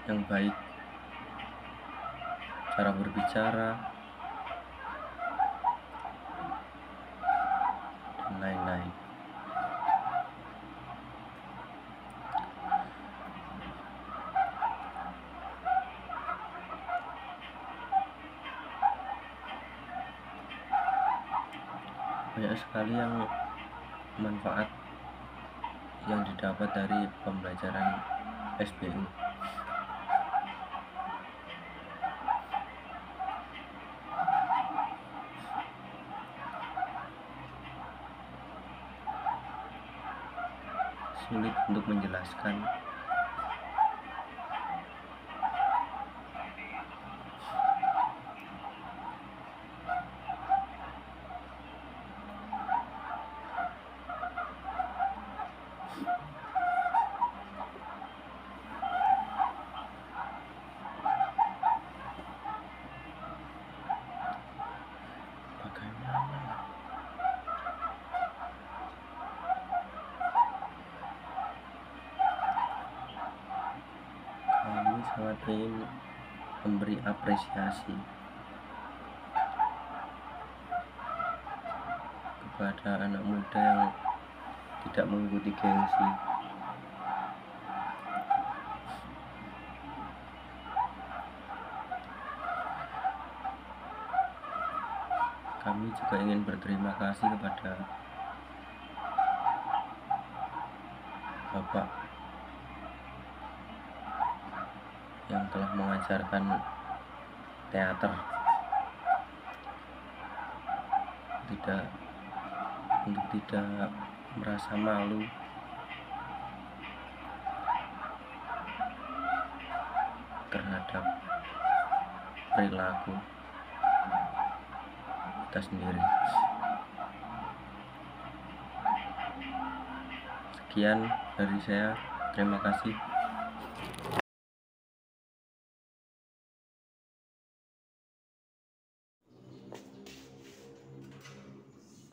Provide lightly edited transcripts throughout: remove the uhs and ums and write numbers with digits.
yang baik, cara berbicara, dan lain-lain. Banyak sekali yang manfaat yang didapat dari pembelajaran SBU. Sulit untuk menjelaskan. Kami sangat ingin memberi apresiasi kepada anak muda yang tidak mengikuti gengsi. Kami juga ingin berterima kasih kepada Bapak yang telah mengajarkan teater, untuk tidak merasa malu terhadap perilaku kita sendiri. Sekian dari saya, terima kasih.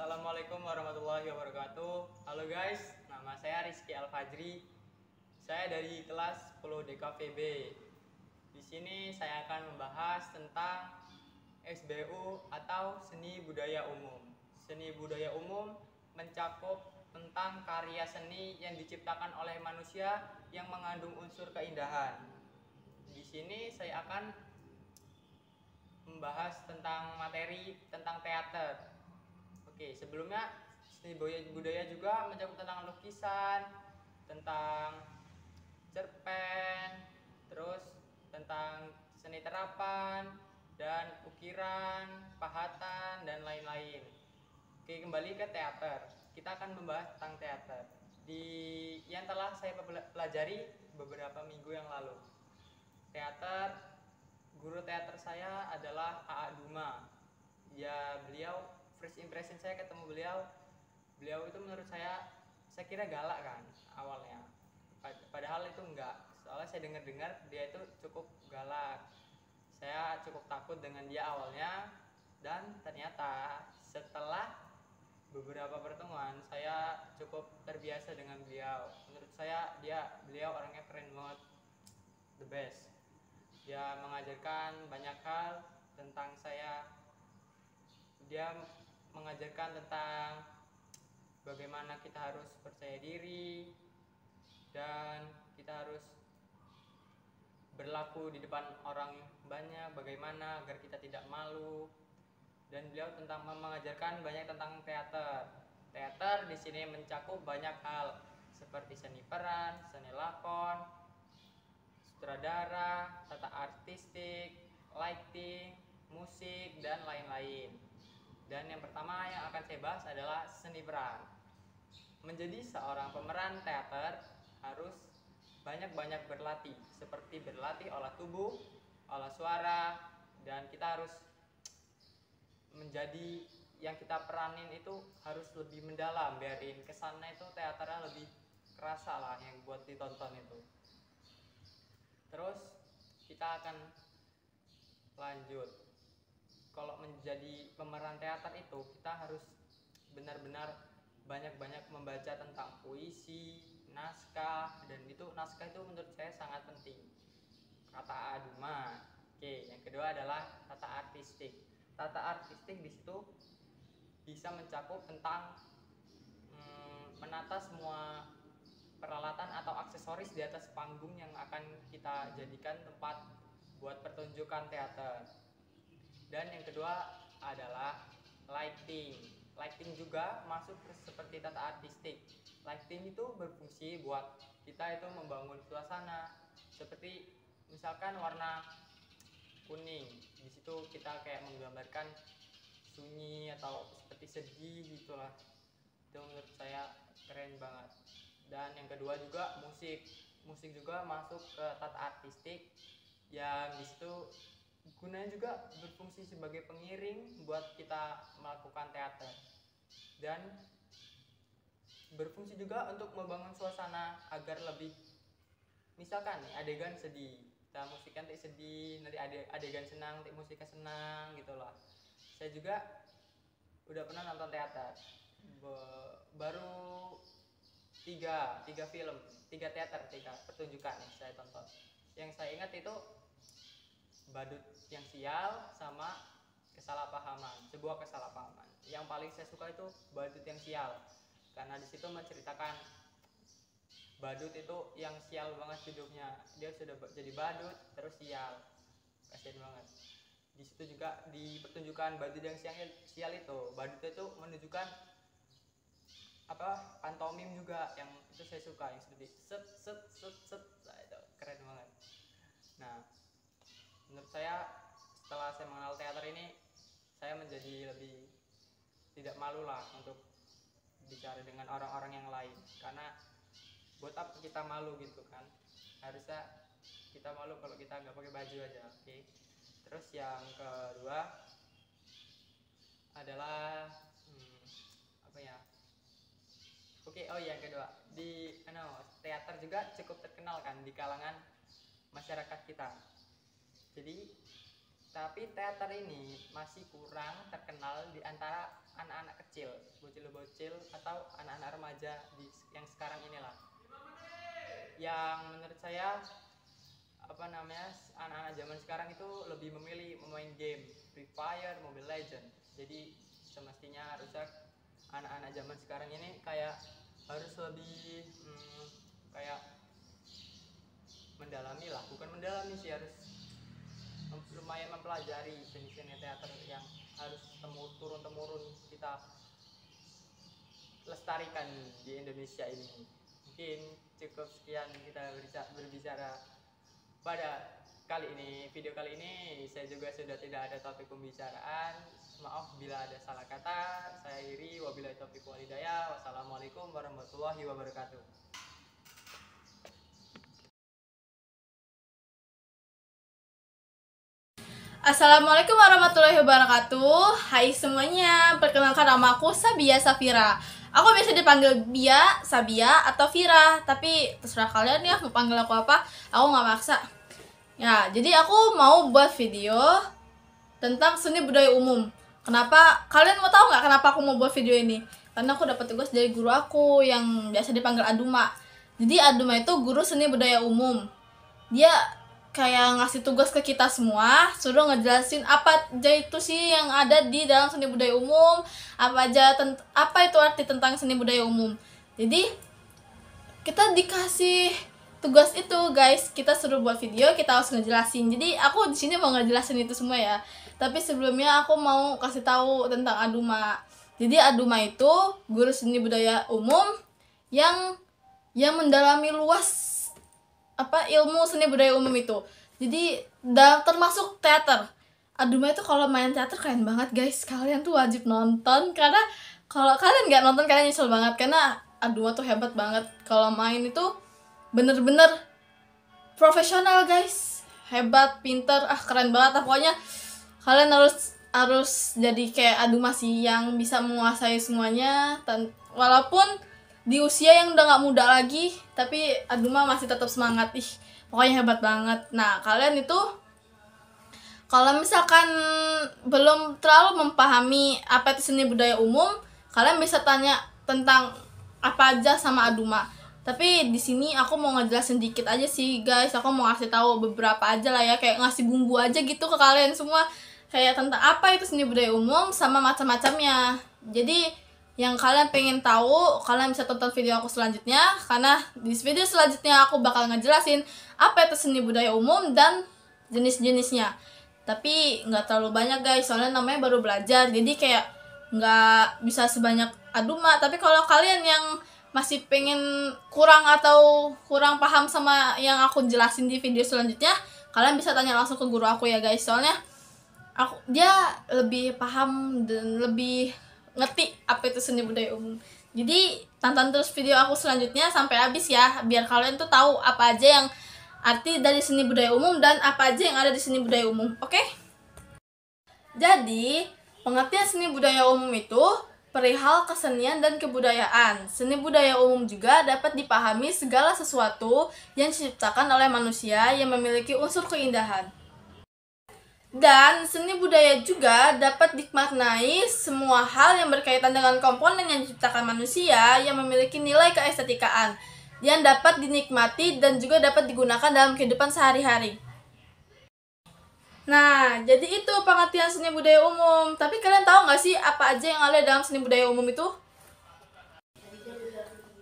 Assalamualaikum warahmatullahi wabarakatuh. Halo guys, nama saya Rizky Al-Fajri. Saya dari kelas 10 DKVB. Di sini saya akan membahas tentang SBU atau seni budaya umum. Seni budaya umum mencakup tentang karya seni yang diciptakan oleh manusia yang mengandung unsur keindahan. Di sini saya akan membahas tentang materi tentang teater. Oke, sebelumnya seni budaya juga mencakup tentang lukisan, tentang cerpen, terus tentang seni terapan, dan ukiran, pahatan, dan lain-lain. Oke, kembali ke teater. Kita akan membahas tentang teater yang telah saya pelajari beberapa minggu yang lalu. Guru teater saya adalah A.A. Duma. Beliau first impression saya ketemu beliau itu menurut saya kira galak kan awalnya. Padahal itu enggak. Soalnya saya dengar dia itu cukup galak. Saya cukup takut dengan dia awalnya, dan ternyata setelah beberapa pertemuan saya cukup terbiasa dengan beliau. Menurut saya beliau orangnya keren banget, the best. Dia mengajarkan banyak hal tentang saya. Dia mengajarkan tentang bagaimana kita harus percaya diri dan kita harus berlaku di depan orang banyak, bagaimana agar kita tidak malu. Dan beliau mengajarkan banyak tentang teater. Teater di sini mencakup banyak hal seperti seni peran, seni lakon, sutradara, tata artistik, lighting, musik, dan lain-lain. Dan yang pertama yang akan saya bahas adalah seni peran. Menjadi seorang pemeran teater harus banyak-banyak berlatih, seperti berlatih olah tubuh, olah suara, dan kita harus menjadi yang kita peranin itu harus lebih mendalam, biarin kesannya itu teaternya lebih kerasa lah yang buat ditonton itu. Terus kita akan lanjut. Kalau menjadi pemeran teater itu kita harus benar-benar banyak-banyak membaca tentang puisi, naskah, dan naskah itu menurut saya sangat penting. kata Aduma. Oke, yang kedua adalah tata artistik. Tata artistik di situ bisa mencakup tentang menata semua peralatan atau aksesoris di atas panggung yang akan kita jadikan tempat buat pertunjukan teater. Dan yang kedua adalah lighting. Lighting juga masuk seperti tata artistik. Lighting itu berfungsi buat kita itu membangun suasana. Seperti misalkan warna kuning, di situ kita kayak menggambarkan sunyi atau seperti sedih gitulah. Itu menurut saya keren banget. Dan yang kedua juga musik. Musik juga masuk ke tata artistik yang di situ gunanya juga berfungsi sebagai pengiring buat kita melakukan teater. Dan berfungsi juga untuk membangun suasana agar lebih, misalkan nih adegan sedih, kita musikkan nanti sedih, nanti adegan senang, nanti musiknya senang gitu loh. Saya juga udah pernah nonton teater, baru tiga pertunjukan yang saya tonton. Yang saya ingat itu Badut yang Sial sama sebuah kesalahpahaman. Yang paling saya suka itu Badut yang Sial, karena di situ menceritakan badut itu yang sial banget hidupnya. Dia sudah jadi badut terus sial, kasian banget. Di situ juga di pertunjukan Badut yang Sial itu, badut itu menunjukkan pantomim juga, yang itu saya suka, yang seperti set set set set. Nah, itu keren banget. Nah, menurut saya setelah saya mengenal teater ini, saya menjadi lebih tidak malu lah untuk bicara dengan orang-orang yang lain, karena buat apa kita malu gitu kan? Harusnya kita malu kalau kita nggak pakai baju aja. Oke. Terus yang kedua adalah apa ya? Oke, yang kedua di teater juga cukup terkenal kan di kalangan masyarakat kita. Jadi tapi teater ini masih kurang terkenal di antara anak-anak kecil, bocil-bocil atau anak-anak remaja yang sekarang inilah. Yang menurut saya anak-anak zaman sekarang itu lebih memilih memain game Free Fire, Mobile Legends. Jadi semestinya harusnya anak-anak zaman sekarang ini kayak harus lebih kayak mendalami lah, bukan mendalami sih, harus lumayan mempelajari seni-seni teater yang harus turun temurun kita lestarikan di Indonesia ini. Mungkin cukup sekian kita berbicara pada kali ini. Video kali ini saya juga sudah tidak ada topik pembicaraan. Maaf bila ada salah kata. Saya Iri, wabillahi taufiq wal hidayah. Wassalamualaikum warahmatullahi wabarakatuh. Assalamualaikum warahmatullahi wabarakatuh. Hai semuanya, perkenalkan nama aku Sabia Safira. Aku biasa dipanggil Bia, Sabia, atau Vira. Tapi terserah kalian ya mau panggil aku apa. Aku nggak maksa. Ya, jadi aku mau buat video tentang seni budaya umum. Kenapa? Kalian mau tahu nggak kenapa aku mau buat video ini? Karena aku dapat tugas dari guru aku yang biasa dipanggil Aduma. Jadi Aduma itu guru seni budaya umum. Dia kayak ngasih tugas ke kita semua, suruh ngejelasin apa aja itu sih yang ada di dalam seni budaya umum, apa itu arti tentang seni budaya umum. Jadi kita dikasih tugas itu guys, kita suruh buat video, kita harus ngejelasin. Jadi aku di sini mau ngejelasin itu semua ya. Tapi sebelumnya aku mau kasih tahu tentang Aduma. Jadi Aduma itu guru seni budaya umum yang mendalami luas ilmu seni budaya umum itu. Jadi termasuk teater. Aduma itu kalau main teater keren banget guys. Kalian tuh wajib nonton, karena kalau kalian nggak nonton kalian nyesel banget, karena Aduma tuh hebat banget. Kalau main itu bener-bener profesional guys, hebat, pinter, keren banget. Pokoknya kalian harus jadi kayak Aduma sih, yang bisa menguasai semuanya. Walaupun di usia yang udah gak muda lagi, tapi Aduma masih tetap semangat. Pokoknya hebat banget. Nah, kalian itu kalau misalkan belum terlalu memahami apa itu seni budaya umum, kalian bisa tanya tentang apa aja sama Aduma. Tapi di sini aku mau ngejelasin dikit aja sih guys. Aku mau ngasih tahu beberapa aja lah ya, kayak ngasih bumbu aja gitu ke kalian semua, kayak tentang apa itu seni budaya umum sama macam-macamnya. Jadi yang kalian pengen tahu, kalian bisa tonton video aku selanjutnya, karena di video selanjutnya aku bakal ngejelasin apa itu seni budaya umum dan jenis-jenisnya. Tapi nggak terlalu banyak guys, soalnya namanya baru belajar, jadi kayak nggak bisa sebanyak Aduma. Tapi kalau kalian yang masih pengen kurang atau kurang paham sama yang aku jelasin di video selanjutnya, kalian bisa tanya langsung ke guru aku ya guys, soalnya dia lebih paham dan lebih ngerti apa itu seni budaya umum. Jadi tonton terus video aku selanjutnya sampai habis ya, biar kalian tuh tahu apa aja yang arti dari seni budaya umum dan apa aja yang ada di seni budaya umum. Oke? Jadi pengertian seni budaya umum itu perihal kesenian dan kebudayaan. Seni budaya umum juga dapat dipahami segala sesuatu yang diciptakan oleh manusia yang memiliki unsur keindahan. Dan seni budaya juga dapat dimaknai semua hal yang berkaitan dengan komponen yang diciptakan manusia yang memiliki nilai keestetikaan yang dapat dinikmati dan juga dapat digunakan dalam kehidupan sehari-hari. Nah, jadi itu pengertian seni budaya umum. Tapi kalian tahu nggak sih apa aja yang ada dalam seni budaya umum itu?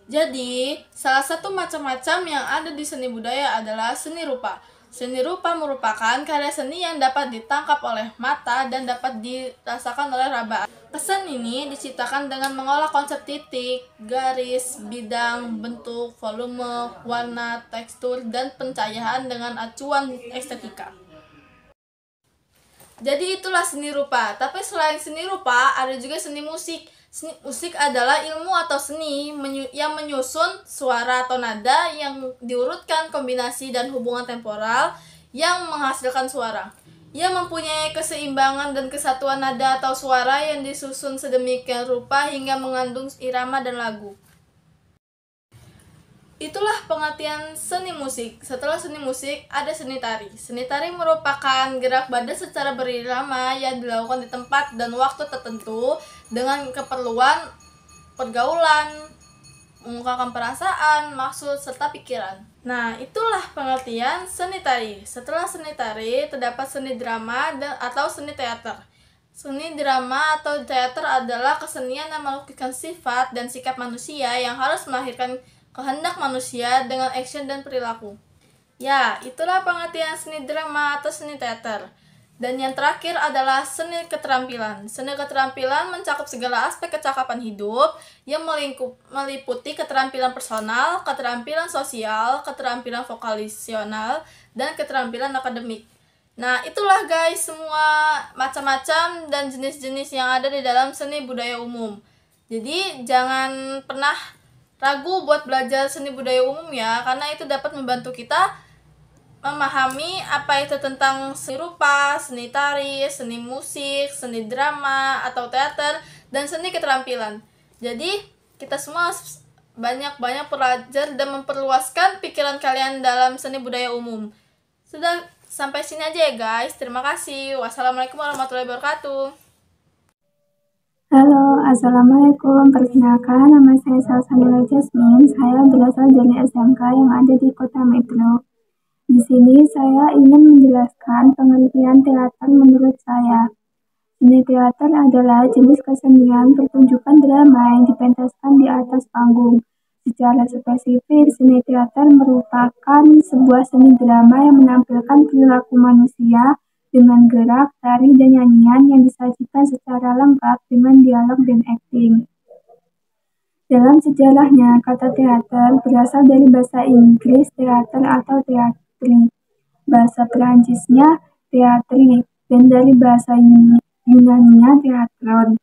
Jadi, salah satu macam-macam yang ada di seni budaya adalah seni rupa. Seni rupa merupakan karya seni yang dapat ditangkap oleh mata dan dapat dirasakan oleh raba. Kesan ini diciptakan dengan mengolah konsep titik, garis, bidang, bentuk, volume, warna, tekstur, dan pencahayaan dengan acuan estetika. Jadi itulah seni rupa. Tapi selain seni rupa, ada juga seni musik. Seni musik adalah ilmu atau seni yang menyusun suara atau nada yang diurutkan kombinasi dan hubungan temporal yang menghasilkan suara. Ia mempunyai keseimbangan dan kesatuan nada atau suara yang disusun sedemikian rupa hingga mengandung irama dan lagu. Itulah pengertian seni musik. Setelah seni musik, ada seni tari. Seni tari merupakan gerak badan secara berirama yang dilakukan di tempat dan waktu tertentu dengan keperluan pergaulan, mengungkapkan perasaan, maksud, serta pikiran. Nah, itulah pengertian seni tari. Setelah seni tari, terdapat seni drama atau seni teater. Seni drama atau teater adalah kesenian yang melukiskan sifat dan sikap manusia yang harus melahirkan kehendak manusia dengan action dan perilaku. Ya, itulah pengertian seni drama atau seni teater. Dan yang terakhir adalah seni keterampilan. Seni keterampilan mencakup segala aspek kecakapan hidup yang meliputi keterampilan personal, keterampilan sosial, keterampilan vokalisional, dan keterampilan akademik. Nah, itulah guys semua macam-macam dan jenis-jenis yang ada di dalam seni budaya umum. Jadi, jangan pernah ragu buat belajar seni budaya umum ya, karena itu dapat membantu kita memahami apa itu tentang seni rupa, seni tari, seni musik, seni drama atau teater, dan seni keterampilan. Jadi kita semua banyak-banyak belajar dan memperluaskan pikiran kalian dalam seni budaya umum. Sudah sampai sini aja ya guys, terima kasih. Wassalamualaikum warahmatullahi wabarakatuh. Halo, Assalamualaikum. Perkenalkan, nama saya Salsanila Jasmine. Saya berasal dari SMK yang ada di Kota Metro. Di sini saya ingin menjelaskan pengertian teater menurut saya. Seni teater adalah jenis kesenian pertunjukan drama yang dipentaskan di atas panggung. Secara spesifik, seni teater merupakan sebuah seni drama yang menampilkan perilaku manusia dengan gerak, tari, dan nyanyian yang disajikan secara lengkap dengan dialog dan akting. Dalam sejarahnya, kata teater berasal dari bahasa Inggris teater atau teatri, bahasa Perancisnya théâtre, dan dari bahasa Yunaninya teatron.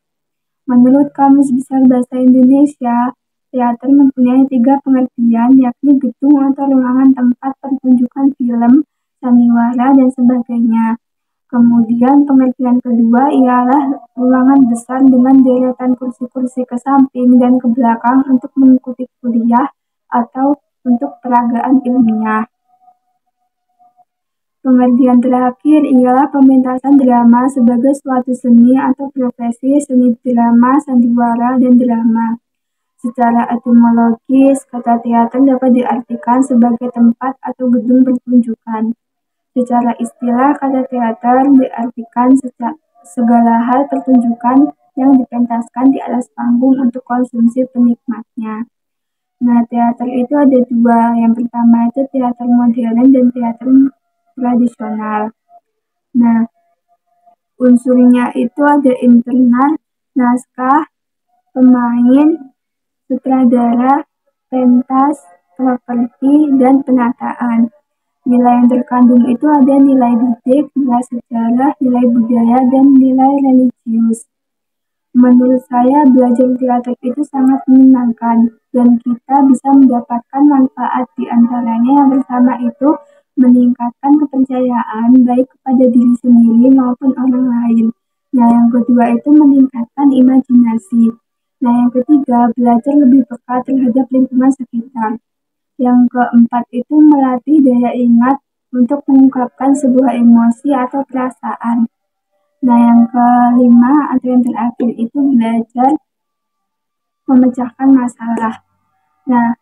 Menurut Kamus Besar Bahasa Indonesia, teater mempunyai 3 pengertian, yakni gedung atau ruangan tempat pertunjukan film, sandiwara, dan sebagainya. Kemudian pengertian kedua ialah ruangan besar dengan deretan kursi-kursi ke samping dan ke belakang untuk mengikuti kuliah atau untuk peragaan ilmiah. Pengertian terakhir ialah pementasan drama sebagai suatu seni atau profesi seni drama, sandiwara, dan drama. Secara etimologis, kata teater dapat diartikan sebagai tempat atau gedung pertunjukan. Secara istilah, kata teater diartikan segala hal pertunjukan yang dipentaskan di atas panggung untuk konsumsi penikmatnya. Nah, teater itu ada dua. Yang pertama itu teater modern dan teater tradisional. Nah, unsurnya itu ada internal, naskah, pemain, sutradara, pentas, properti, dan penataan. Nilai yang terkandung itu ada nilai didik, nilai sejarah, nilai budaya, dan nilai religius. Menurut saya, belajar teater itu sangat menyenangkan, dan kita bisa mendapatkan manfaat di antaranya yang pertama itu meningkatkan kepercayaan baik kepada diri sendiri maupun orang lain. Nah, yang kedua itu meningkatkan imajinasi. Nah, yang ketiga, belajar lebih peka terhadap lingkungan sekitar. Yang keempat itu melatih daya ingat untuk mengungkapkan sebuah emosi atau perasaan. Nah, yang kelima atau yang terakhir itu belajar memecahkan masalah. Nah,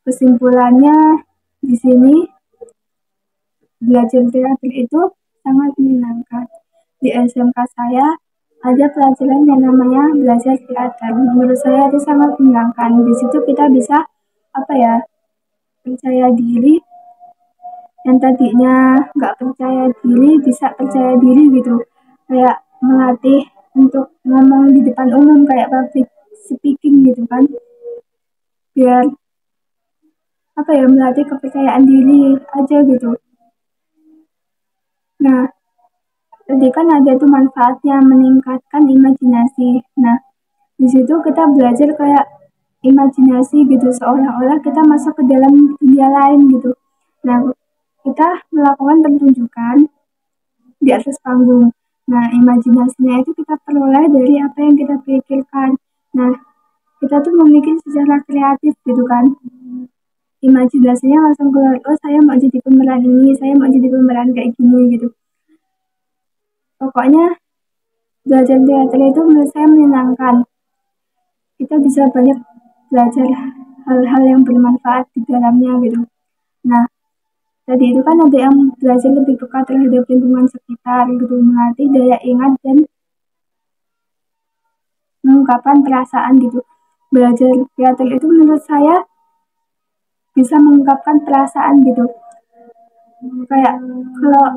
kesimpulannya di sini belajar teater itu sangat menyenangkan. Di SMK saya ada pelajaran yang namanya belajar teater. Menurut saya itu sangat menyenangkan. Di situ kita bisa percaya diri, yang tadinya nggak percaya diri bisa percaya diri gitu, kayak melatih untuk ngomong di depan umum kayak public speaking gitu kan, biar melatih kepercayaan diri aja gitu. Nah, tadi kan ada tuh manfaatnya meningkatkan imajinasi. Nah, di situ kita belajar kayak imajinasi gitu, seolah-olah kita masuk ke dalam dunia lain gitu. Nah, kita melakukan pertunjukan di atas panggung. Nah, imajinasinya itu kita peroleh dari apa yang kita pikirkan. Nah, kita tuh memikir secara kreatif gitu kan. Imajinasinya langsung keluar, oh saya mau jadi pemeran ini, saya mau jadi pemeran kayak gini gitu. Pokoknya belajar teater itu menurut saya menyenangkan. Kita bisa banyak belajar hal-hal yang bermanfaat di dalamnya gitu. Nah, tadi itu kan ada yang belajar lebih peka terhadap lingkungan sekitar gitu, melatih daya ingat dan mengungkapkan perasaan gitu. Belajar teater itu menurut saya bisa mengungkapkan perasaan gitu. Kayak kalau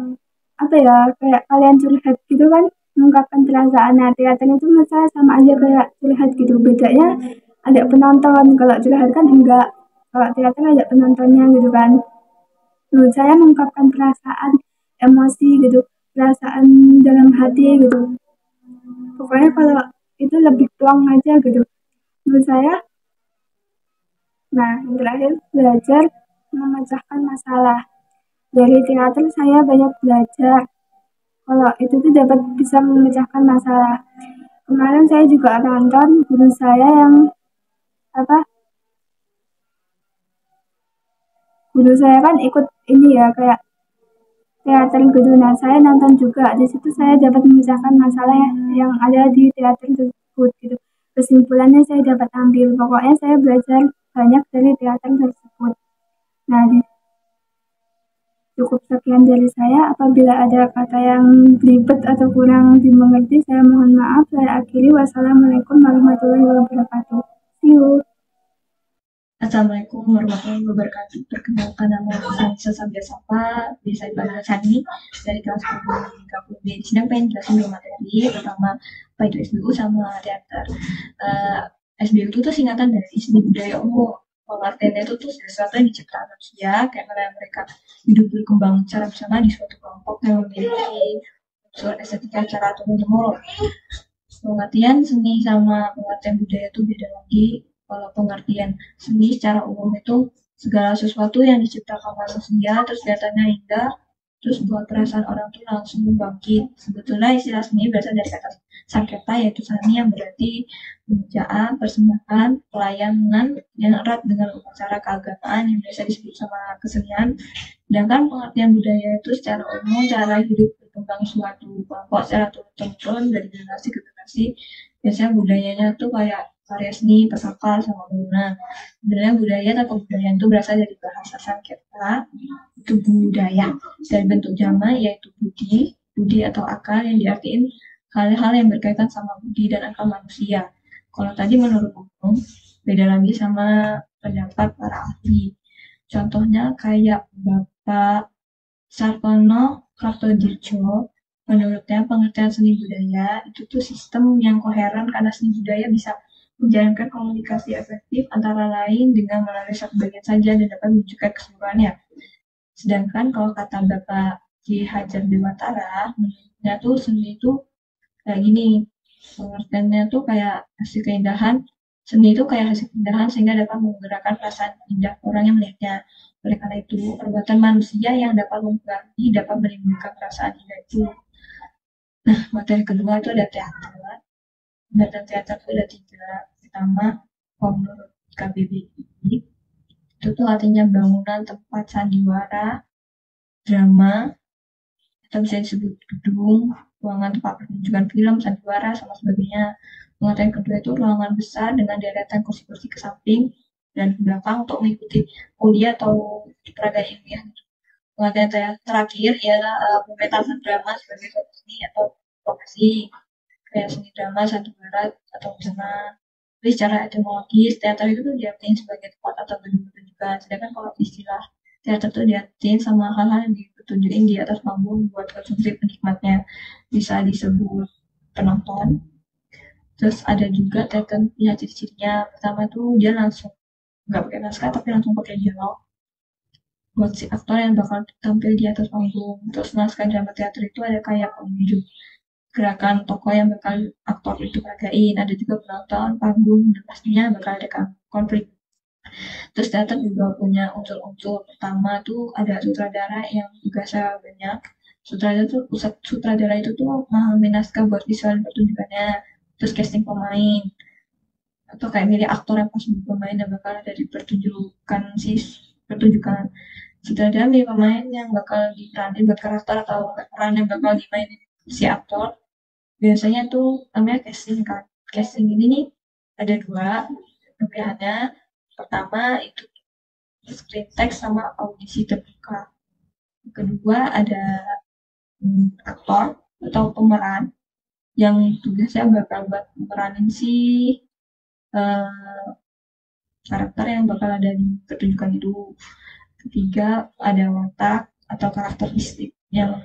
kayak kalian curhat gitu kan, mengungkapkan perasaan. Nah, teater itu menurut saya sama aja kayak curhat gitu. Bedanya ada penonton, kalau curhat kan enggak. Kalau teater ada penontonnya gitu kan. Menurut saya mengungkapkan perasaan, emosi gitu, perasaan dalam hati gitu. Pokoknya kalau itu lebih plong aja gitu menurut saya. Nah, yang terakhir belajar memecahkan masalah. Dari teater saya banyak belajar kalau itu tuh dapat bisa memecahkan masalah. Kemarin saya juga nonton guru saya yang guru saya kan ikut ini ya kayak teater gitu. Nah, saya nonton juga. Di situ saya dapat memecahkan masalah yang ada di teater tersebut gitu. Kesimpulannya saya dapat ambil. Pokoknya saya belajar banyak dari teater tersebut. Nah, cukup sekian dari saya. Apabila ada kata yang ribet atau kurang dimengerti, saya mohon maaf. Saya akhiri. Wassalamualaikum warahmatullahi wabarakatuh. See you. Assalamualaikum warahmatullahi wabarakatuh. Perkenalkan, nama saya Sabia Sapa, bisa dipanggil Sani, dari kelas 10 di sini pengen jelasin dua materi. Pertama, apa itu SBU sama teater. SBU itu tuh singkatan dari seni budaya umum. Pengertiannya itu tuh sesuatu yang diciptakan manusia, kayak mereka hidup berkembang secara bersama di suatu kelompok yang memiliki unsur estetika, cara turun-temurun. Pengertian seni sama pengertian budaya itu beda lagi. Kalau pengertian seni secara umum itu segala sesuatu yang diciptakan manusia terus kelihatannya indah, terus buat perasaan orang tuh langsung membangkit. Sebetulnya istilah seni berasal dari kata sanketa, yaitu sani yang berarti pemujaan, persembahan, pelayanan yang erat dengan upacara keagamaan yang biasa disebut sama kesenian. Sedangkan pengertian budaya itu secara umum cara hidup berkembang suatu kelompok secara turun-temurun dari generasi ke generasi. Biasanya budayanya tuh kayak karya seni, pesaka, sama bangunan. Sebenarnya budaya atau kebudayaan itu berasal dari bahasa Sanskerta, itu budaya, dan bentuk jama yaitu budi atau akal yang diartiin hal-hal yang berkaitan sama budi dan akal manusia. Kalau tadi menurut umum, beda lagi sama pendapat para ahli. Contohnya kayak Bapak Sartono Kartodirjo, menurutnya pengertian seni budaya itu tuh sistem yang koheren karena seni budaya bisa menjalankan komunikasi efektif antara lain dengan melalui satu bagian saja dan dapat menunjukkan keseluruhannya. Sedangkan kalau kata Bapak Ki Hajar Dewantara, menurutnya tuh seni itu kayak gini, pengertiannya tuh kayak hasil keindahan. Seni itu kayak hasil keindahan sehingga dapat menggerakkan perasaan indah orang yang melihatnya. Oleh karena itu, perbuatan manusia yang dapat mempengaruhi dapat menimbulkan perasaan indah itu. Nah, materi kedua itu ada teater. Dan teater itu ada 3. Pertama, kalau menurut KBBI, itu tuh artinya bangunan tempat sandiwara, drama, atau bisa disebut gedung, ruangan tempat pertunjukan film, sandiwara, sama sebagainya. Pengertian kedua itu ruangan besar dengan deretan kursi-kursi ke samping dan ke belakang untuk mengikuti kuliah atau peragaan ilmiah. Pengertian terakhir ialah pementasan drama sebagai suatu seni atau profesi, kayak seni drama, sandiwara, atau drama. Tapi secara etimologis, teater itu tuh diartikan sebagai tempat atau gedung pertunjukan. Sedangkan kalau istilah teater itu diartikan sama hal-hal yang dipertunjukin di atas panggung buat konsumsi penikmatnya. Bisa disebut penonton. Terus ada juga teater punya ciri-cirinya. Pertama tuh dia langsung nggak pakai naskah tapi langsung pakai dialog buat si aktor yang bakal tampil di atas panggung. Terus naskah drama teater itu ada kayak penunjuk gerakan tokoh yang bakal aktor itu peragain. Ada juga penonton, panggung, dan pastinya bakal ada konflik. Terus teater juga punya unsur-unsur. Pertama tuh ada sutradara yang tugasnya banyak. Sutradara itu tuh memahami naskah buat visual pertunjukannya. Terus casting pemain atau kayak milih aktor yang pas pemain yang bakal ada di pertunjukan. Sutradara milih pemain yang bakal diperanin buat karakter atau peran yang bakal dimainin si aktor. Biasanya tuh namanya casting kan. Casting ini nih ada 2 pilihannya. Pertama itu screen text sama audisi terbuka. Kedua ada aktor atau pemeran yang tugasnya bakal buat meranin si karakter yang bakal ada di pertunjukan itu. Ketiga ada watak atau karakteristik yang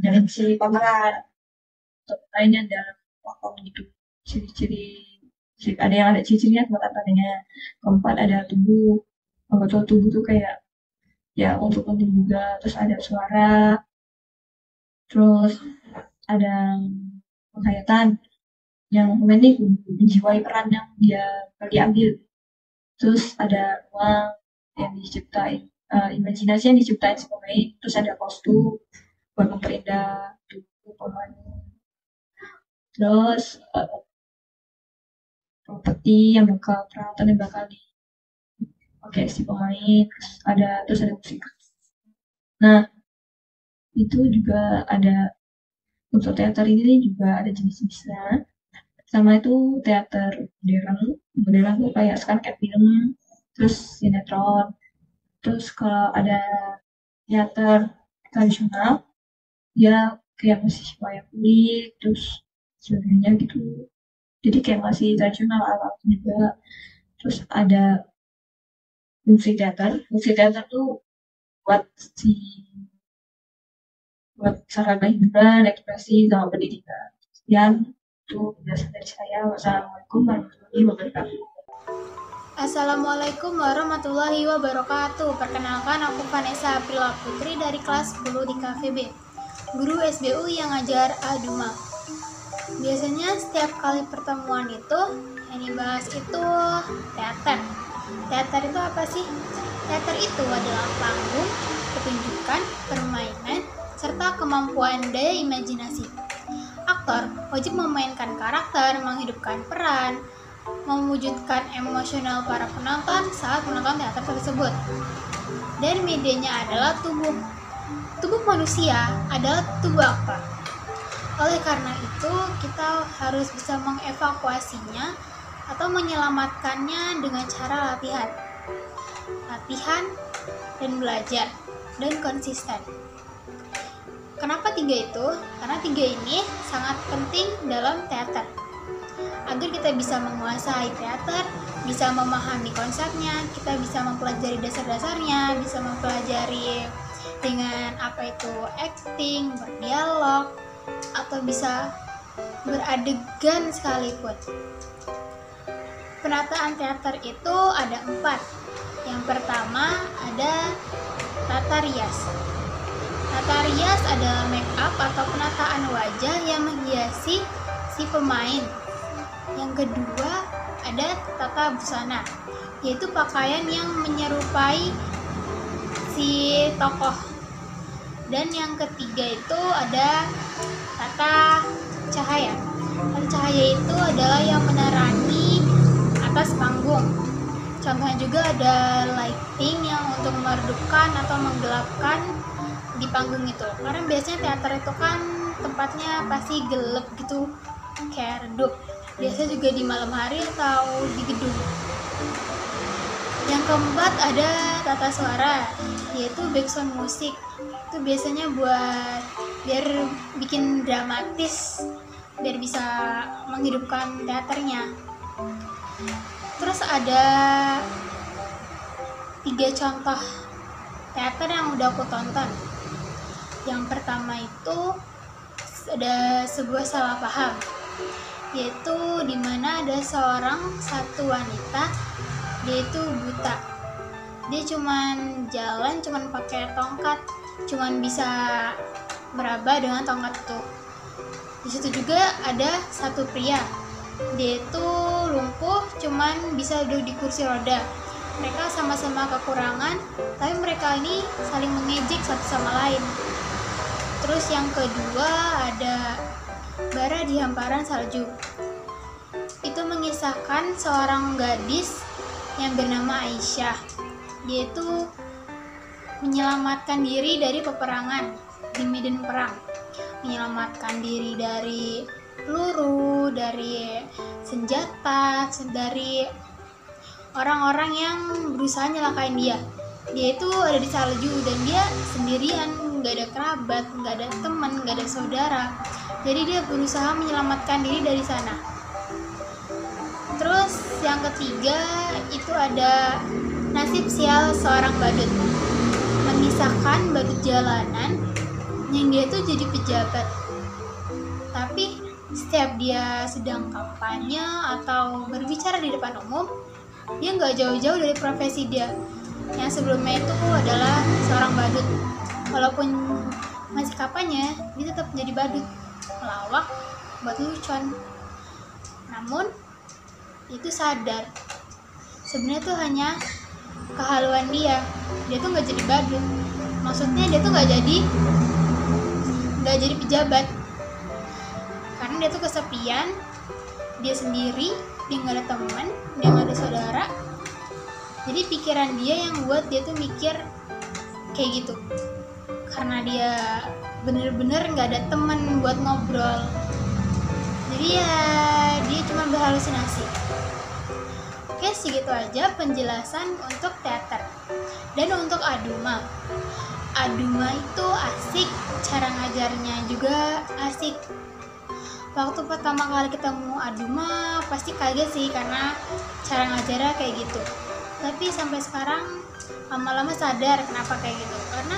dari si pemeran atau lainnya dalam waktu gitu. Ciri-ciri ada yang ada ciri-cirinya buat tandanya. Keempat ada tubuh. Anggota tubuh tuh kayak ya untuk penting juga. Terus ada suara. Terus ada penghayatan yang pemain ini menjiwai peran yang dia diambil. Terus ada ruang yang diciptain, imajinasi yang diciptain si pemain. Terus ada kostum buat memperindah tubuh pemain. Terus properti yang bakal peralatan yang bakal dipakai si pemain. Terus ada musik. Nah itu juga ada untuk teater ini juga ada jenis-jenisnya. Sama itu teater modern tuh kayak sekarang kayak film, terus sinetron. Terus kalau ada teater tradisional, dia kayak masih wayang kulit, terus sebagainya gitu. Jadi kayak masih tradisional alat juga. Terus ada fungsi teater. Fungsi teater tuh buat sarana hiburan, ekspresi, sama pendidikan. Sekian itu penjelasan dari saya. Wassalamualaikum warahmatullahi wabarakatuh. Assalamualaikum warahmatullahi wabarakatuh. Perkenalkan, aku Vanessa Aprila Putri dari kelas 10 di KVB, guru SBU yang ngajar Aduma. Biasanya setiap kali pertemuan itu yang dibahas itu teater. Teater itu apa sih? Teater itu adalah panggung, pertunjukan, permainan, serta kemampuan daya imajinasi. Aktor wajib memainkan karakter, menghidupkan peran, mewujudkan emosional para penonton saat menonton teater tersebut. Dan medianya adalah tubuh. Tubuh manusia adalah tubuh aktor. Oleh karena itu, kita harus bisa mengevakuasinya atau menyelamatkannya dengan cara latihan dan belajar dan konsisten. Kenapa 3 itu? Karena 3 ini sangat penting dalam teater. Agar kita bisa menguasai teater, bisa memahami konsepnya, kita bisa mempelajari dasar-dasarnya, bisa mempelajari dengan apa itu acting, berdialog, atau bisa beradegan sekalipun. Penataan teater itu ada 4. Yang pertama ada tata rias. Tata rias adalah make up atau penataan wajah yang menghiasi si pemain. Yang kedua ada tata busana, yaitu pakaian yang menyerupai si tokoh. Dan yang ketiga itu ada tata cahaya. Tata cahaya itu adalah yang menerangi atas panggung. Contohnya juga ada lighting yang untuk meredupkan atau menggelapkan di panggung itu. Karena biasanya teater itu kan tempatnya pasti gelap gitu, kayak redup. Biasanya juga di malam hari atau di gedung. Yang keempat ada tata suara, yaitu background musik. Itu biasanya buat biar bikin dramatis, biar bisa menghidupkan teaternya. Terus ada 3 contoh teater yang udah aku tonton. Yang pertama itu ada sebuah salah paham, yaitu dimana ada satu wanita, dia itu buta. Dia cuman jalan, cuman pakai tongkat, cuman bisa meraba dengan tongkat itu. Di situ juga ada satu pria, dia itu lumpuh, cuman bisa duduk di kursi roda. Mereka sama-sama kekurangan, tapi mereka ini saling mengejek satu sama lain. Terus yang kedua ada Bara di Hamparan Salju. Itu mengisahkan seorang gadis yang bernama Aisyah. Dia itu menyelamatkan diri dari peperangan di medan perang, menyelamatkan diri dari peluru, dari senjata, dari orang-orang yang berusaha nyelakain dia. Dia itu ada di salju dan dia sendirian, nggak ada kerabat, nggak ada teman, nggak ada saudara. Jadi dia berusaha menyelamatkan diri dari sana. Terus yang ketiga itu ada nasib sial seorang badut. Mengisahkan badut jalanan yang dia tuh jadi pejabat. Tapi setiap dia sedang kampanye atau berbicara di depan umum, dia nggak jauh-jauh dari profesi dia. Yang sebelumnya itu adalah seorang badut. Walaupun masih kampanye, dia tetap jadi badut, melawak buat lucon. Namun itu sadar sebenarnya tuh hanya kehaluan dia tuh nggak jadi badut. Maksudnya dia tuh nggak jadi pejabat, karena dia tuh kesepian, dia sendiri, dia nggak ada teman, dia nggak ada saudara. Jadi pikiran dia yang buat dia tuh mikir kayak gitu, karena dia bener-bener nggak ada teman buat ngobrol. Jadi ya dia cuma berhalusinasi. Oke, segitu aja penjelasan untuk teater. Dan untuk Aduma itu asik, cara ngajarnya juga asik. Waktu pertama kali ketemu Aduma pasti kaget sih, karena cara ngajarnya kayak gitu. Tapi sampai sekarang lama-lama sadar kenapa kayak gitu, karena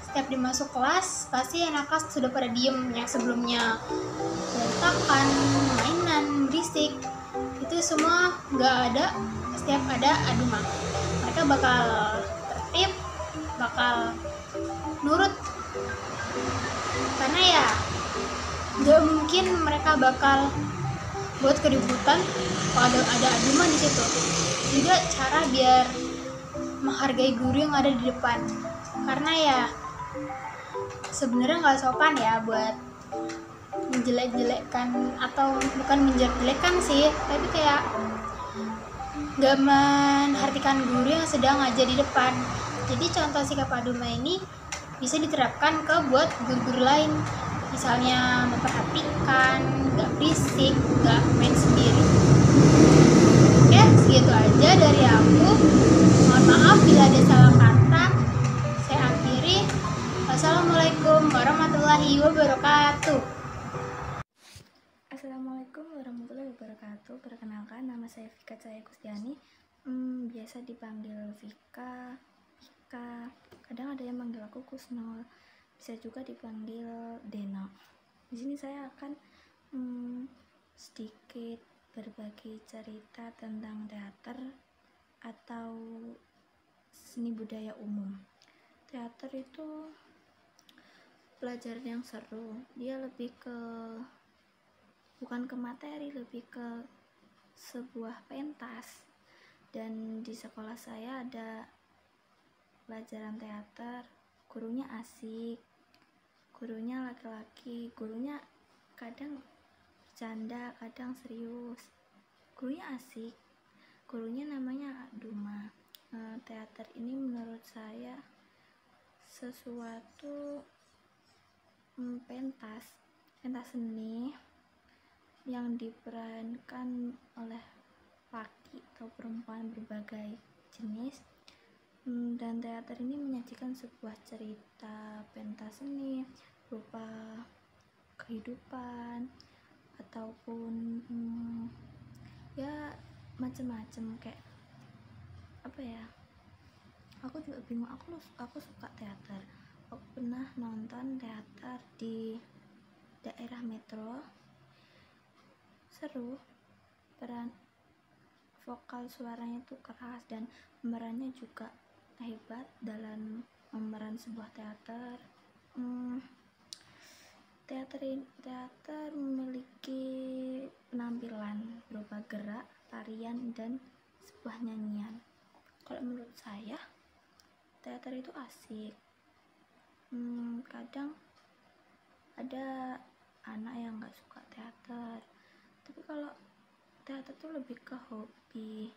setiap dimasuk kelas pasti anak kelas sudah pada diem. Yang sebelumnya berantakan, mainan, berisik, itu semua nggak ada. Setiap ada Aduma, mereka bakal tertib, bakal nurut, karena ya nggak mungkin mereka bakal buat keributan kalau ada Aduma di situ. Juga cara biar menghargai guru yang ada di depan, karena ya sebenarnya nggak sopan ya buat menjelek-jelekkan, atau bukan menjelek-jelekkan sih, tapi kayak nggak menartikan guru yang sedang ngajar di depan. Jadi contoh sikap Aduma ini bisa diterapkan ke buat guru-guru lain, misalnya memperhatikan, nggak berisik, nggak main sendiri. Oke, segitu aja dari aku. Mohon maaf bila ada salah kata. Saya akhiri. Wassalamualaikum warahmatullahi wabarakatuh. Assalamualaikum warahmatullahi wabarakatuh. Perkenalkan, nama saya Vika Cahaya Kustiani. Biasa dipanggil Vika, Vika. Kadang ada yang manggil aku Kusnul. Bisa juga dipanggil Deno. Di sini saya akan sedikit berbagi cerita tentang teater atau seni budaya umum. Teater itu pelajaran yang seru. Dia lebih ke bukan ke materi, lebih ke sebuah pentas. Dan di sekolah saya ada pelajaran teater, gurunya asik, gurunya laki-laki, gurunya kadang bercanda, kadang serius, gurunya asik, gurunya namanya Duma. Teater ini menurut saya sesuatu pentas seni yang diperankan oleh laki atau perempuan berbagai jenis, dan teater ini menyajikan sebuah cerita pentas seni berupa kehidupan ataupun ya macam-macam, kayak apa ya, aku juga bingung. Aku suka teater. Aku pernah nonton teater di daerah metro, seru, peran vokal suaranya itu keras dan pemerannya juga hebat dalam memeran sebuah teater. Teater memiliki penampilan berupa gerak, tarian, dan sebuah nyanyian. Kalau menurut saya teater itu asik. Kadang ada anak yang nggak suka teater, tapi kalau teater itu lebih ke hobi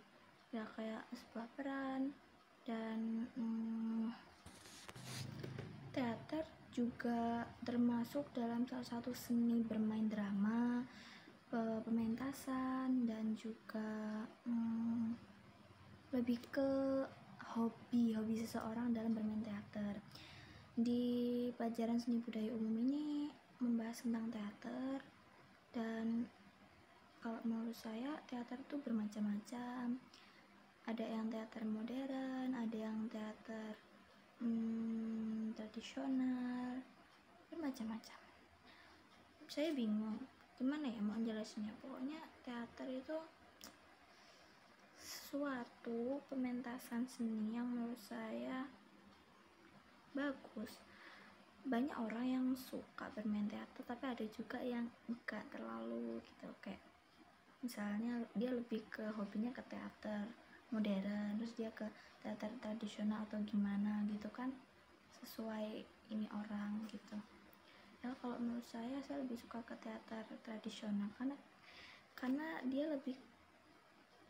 ya, kayak sebuah peran. Dan teater juga termasuk dalam salah satu seni bermain drama, pementasan, dan juga lebih ke hobi seseorang dalam bermain teater. Di pelajaran seni budaya umum ini membahas tentang teater, dan kalau menurut saya teater itu bermacam-macam. Ada yang teater modern, ada yang teater tradisional, bermacam-macam. Saya bingung gimana ya mau jelasinnya. Pokoknya teater itu suatu pementasan seni yang menurut saya bagus. Banyak orang yang suka bermain teater, tapi ada juga yang enggak terlalu gitu, kayak misalnya dia lebih ke hobinya ke teater modern, terus dia ke teater tradisional atau gimana gitu kan, sesuai ini orang gitu ya. Kalau menurut saya lebih suka ke teater tradisional karena dia lebih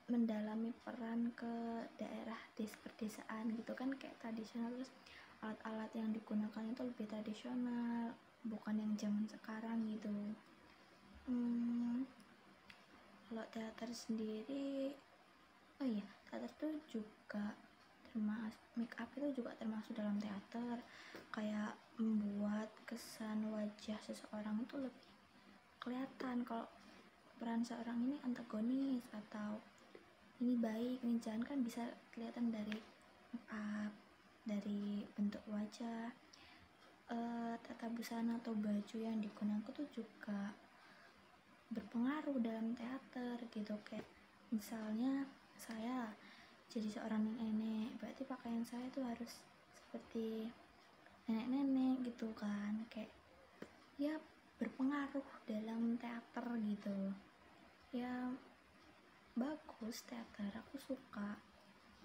mendalami peran ke daerah perdesaan gitu kan, kayak tradisional, terus alat-alat yang digunakan itu lebih tradisional, bukan yang zaman sekarang gitu. Kalau teater sendiri, oh iya, teater itu juga termasuk, make up itu juga termasuk dalam teater, kayak membuat kesan wajah seseorang itu lebih kelihatan kalau peran seorang ini antagonis atau ini baik, ini jalan, kan bisa kelihatan dari make up, dari bentuk wajah, tata busana atau baju yang digunakan itu juga berpengaruh dalam teater gitu. Kayak misalnya saya jadi seorang nenek, berarti pakaian saya tuh harus seperti nenek-nenek gitu kan, kayak ya berpengaruh dalam teater gitu ya. Bagus teater, aku suka.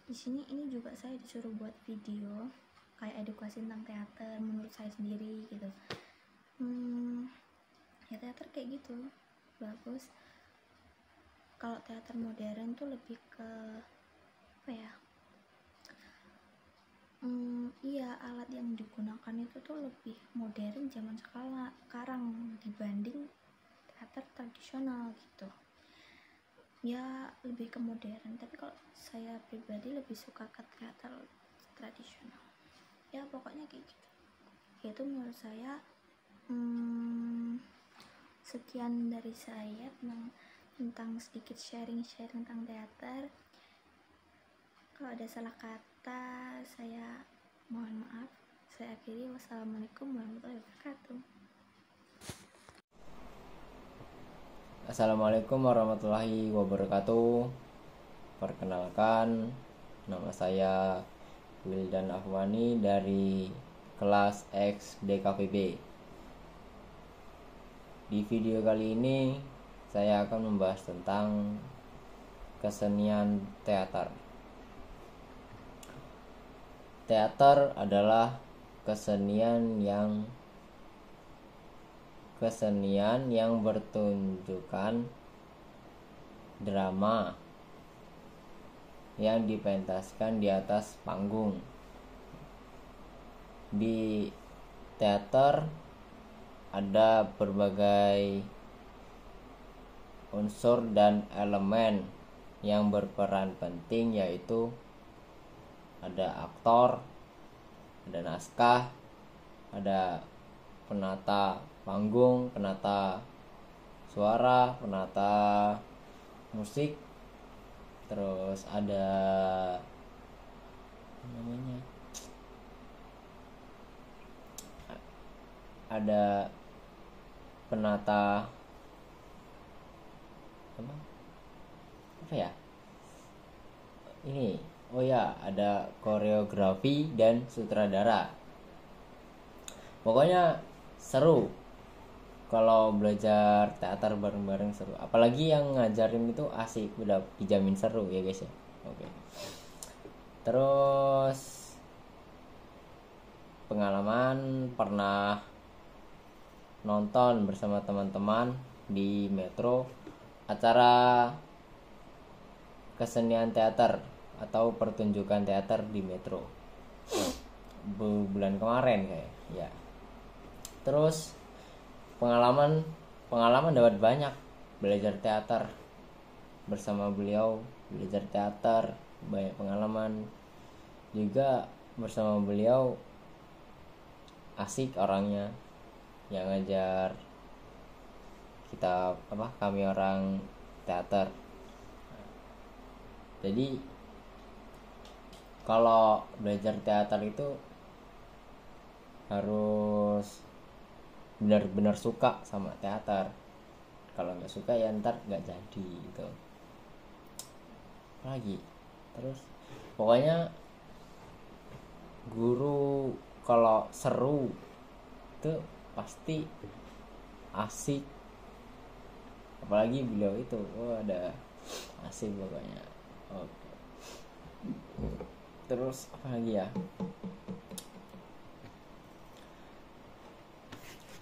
Di sini ini juga saya disuruh buat video kayak edukasi tentang teater menurut saya sendiri gitu. Ya teater kayak gitu bagus. Kalau teater modern tuh lebih ke apa ya, iya, alat yang digunakan itu tuh lebih modern zaman sekarang dibanding teater tradisional gitu. ya lebih ke modern, tapi kalau saya pribadi lebih suka ke teater tradisional. Ya pokoknya kayak gitu. Itu menurut saya. Sekian dari saya tentang sedikit sharing tentang teater. Kalau ada salah kata, saya mohon maaf. Saya akhiri. Wassalamualaikum warahmatullahi wabarakatuh. Assalamualaikum warahmatullahi wabarakatuh. Perkenalkan, nama saya Wildan Ahwani dari kelas X DKVB. Di video kali ini saya akan membahas tentang kesenian teater. Teater adalah kesenian yang bertunjukkan drama yang dipentaskan di atas panggung. Di teater ada berbagai unsur dan elemen yang berperan penting, yaitu ada aktor, ada naskah, ada penata panggung, penata suara, penata musik, terus ada ada penata ada koreografi dan sutradara. Pokoknya seru kalau belajar teater bareng-bareng, seru. Apalagi yang ngajarin itu asik, udah dijamin seru ya guys ya. Oke. Terus pengalaman pernah nonton bersama teman-teman di Metro acara kesenian teater atau pertunjukan teater di Metro bulan kemarin kayak ya. Terus pengalaman dapat banyak, belajar teater bersama beliau, belajar teater, banyak pengalaman juga bersama beliau. Asik orangnya yang ngajar kita kami orang teater. Jadi kalau belajar teater itu harus benar-benar suka sama teater. Kalau nggak suka ya ntar nggak jadi gitu. Lagi terus pokoknya guru kalau seru itu pasti asik, apalagi beliau itu ada asik pokoknya. Oke. Terus apa lagi ya,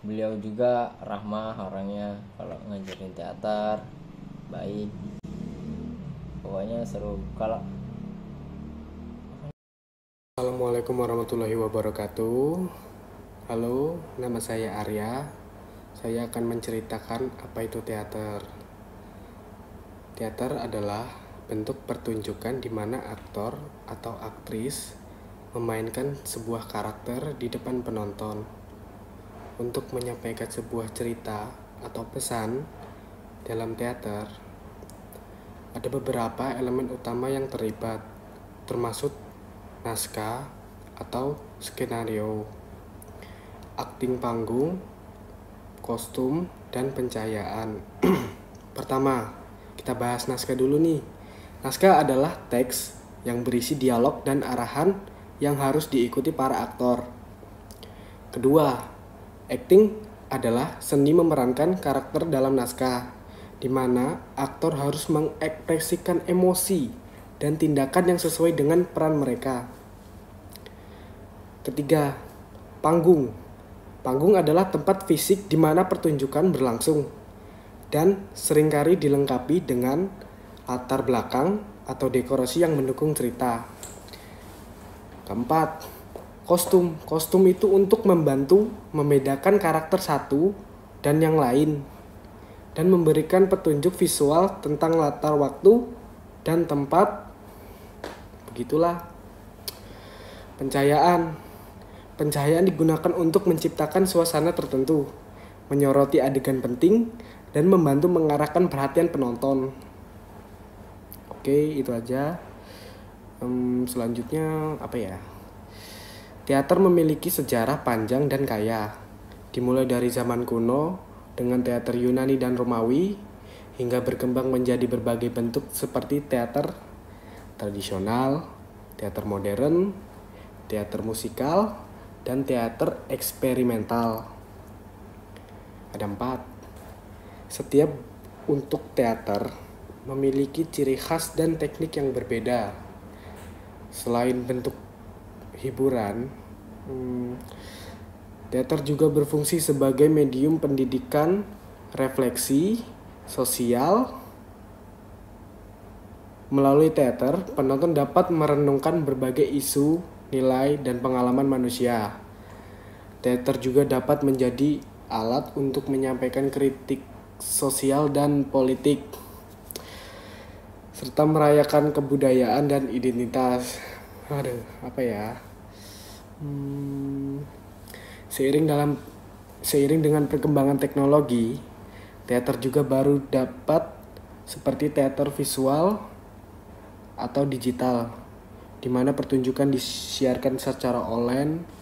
beliau juga ramah orangnya, kalau ngajarin teater baik, pokoknya seru. Kalau Assalamualaikum warahmatullahi wabarakatuh. Halo, nama saya Arya. Saya akan menceritakan apa itu teater. Teater adalah bentuk pertunjukan di mana aktor atau aktris memainkan sebuah karakter di depan penonton untuk menyampaikan sebuah cerita atau pesan. Dalam teater ada beberapa elemen utama yang terlibat, termasuk naskah atau skenario, akting panggung, kostum, dan pencahayaan. Pertama, kita bahas naskah dulu nih. Naskah adalah teks yang berisi dialog dan arahan yang harus diikuti para aktor. Kedua, acting adalah seni memerankan karakter dalam naskah, di mana aktor harus mengekspresikan emosi dan tindakan yang sesuai dengan peran mereka. Ketiga, panggung. Panggung adalah tempat fisik di mana pertunjukan berlangsung dan seringkali dilengkapi dengan latar belakang atau dekorasi yang mendukung cerita. Keempat, kostum. Kostum itu untuk membantu membedakan karakter satu dan yang lain. dan memberikan petunjuk visual tentang latar waktu dan tempat. Begitulah. Pencahayaan. Pencahayaan digunakan untuk menciptakan suasana tertentu, menyoroti adegan penting, dan membantu mengarahkan perhatian penonton. Oke, itu aja. Selanjutnya apa ya? Teater memiliki sejarah panjang dan kaya, dimulai dari zaman kuno dengan teater Yunani dan Romawi, hingga berkembang menjadi berbagai bentuk seperti teater tradisional, teater modern, teater musikal, dan teater eksperimental. Ada 4. Setiap untuk teater memiliki ciri khas dan teknik yang berbeda. Selain bentuk hiburan, teater juga berfungsi sebagai medium pendidikan, refleksi, sosial. Melalui teater, penonton dapat merenungkan berbagai isu, nilai, dan pengalaman manusia. Teater juga dapat menjadi alat untuk menyampaikan kritik sosial dan politik, serta merayakan kebudayaan dan identitas. Seiring dengan perkembangan teknologi, teater juga baru dapat seperti teater visual atau digital, di mana pertunjukan disiarkan secara online.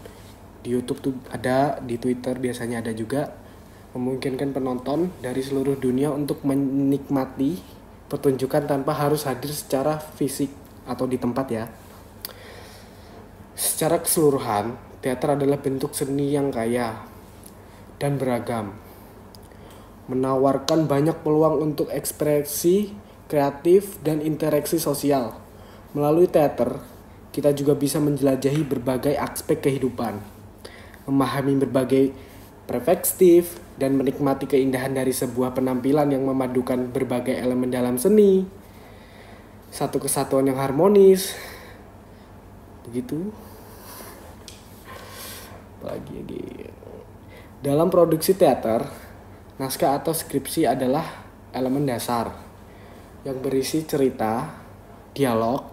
Di YouTube tuh ada, di Twitter biasanya ada juga, memungkinkan penonton dari seluruh dunia untuk menikmati pertunjukan tanpa harus hadir secara fisik atau di tempat ya. Secara keseluruhan, teater adalah bentuk seni yang kaya dan beragam, menawarkan banyak peluang untuk ekspresi kreatif dan interaksi sosial. Melalui teater, kita juga bisa menjelajahi berbagai aspek kehidupan, memahami berbagai perspektif, dan menikmati keindahan dari sebuah penampilan yang memadukan berbagai elemen dalam seni. Satu kesatuan yang harmonis. Begitu. Apalagi. Dalam produksi teater, naskah atau skripsi adalah elemen dasar yang berisi cerita, dialog,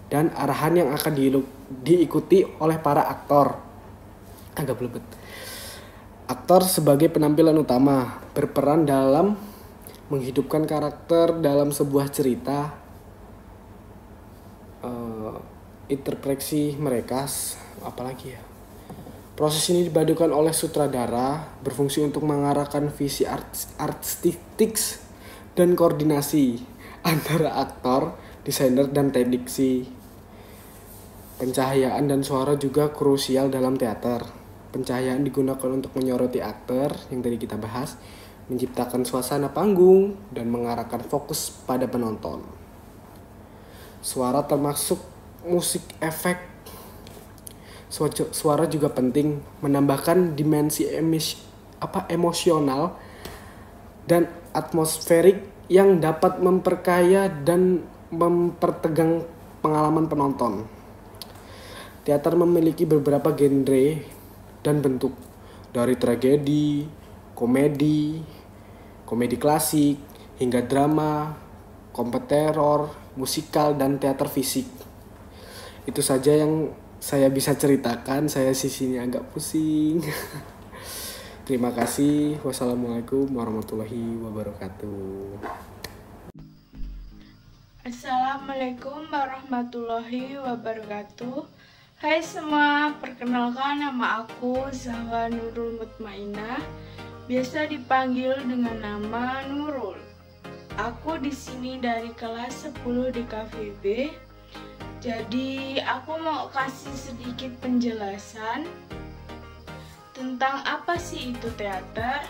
dan arahan yang akan diikuti oleh para aktor. Agak belebet. Aktor sebagai penampilan utama berperan dalam menghidupkan karakter dalam sebuah cerita. Interpretasi mereka, apalagi ya. Proses ini dipadukan oleh sutradara, berfungsi untuk mengarahkan visi artistik dan koordinasi antara aktor, desainer, dan teknisi. Pencahayaan dan suara juga krusial dalam teater. Pencahayaan digunakan untuk menyoroti aktor yang tadi kita bahas, menciptakan suasana panggung, dan mengarahkan fokus pada penonton. Suara termasuk musik efek. Suara juga penting, menambahkan dimensi emosional dan atmosferik yang dapat memperkaya dan mempertegang pengalaman penonton. Teater memiliki beberapa genre dan bentuk, dari tragedi, komedi klasik, hingga drama, komputer, musikal, dan teater fisik. Itu saja yang saya bisa ceritakan, saya sisinya agak pusing. Terima kasih. Wassalamualaikum warahmatullahi wabarakatuh. Assalamualaikum warahmatullahi wabarakatuh. Hai semua, perkenalkan nama aku Zahwa Nurul Mutmainah, biasa dipanggil dengan nama Nurul. Aku di sini dari kelas 10 di KVB. Jadi aku mau kasih sedikit penjelasan tentang apa sih itu teater.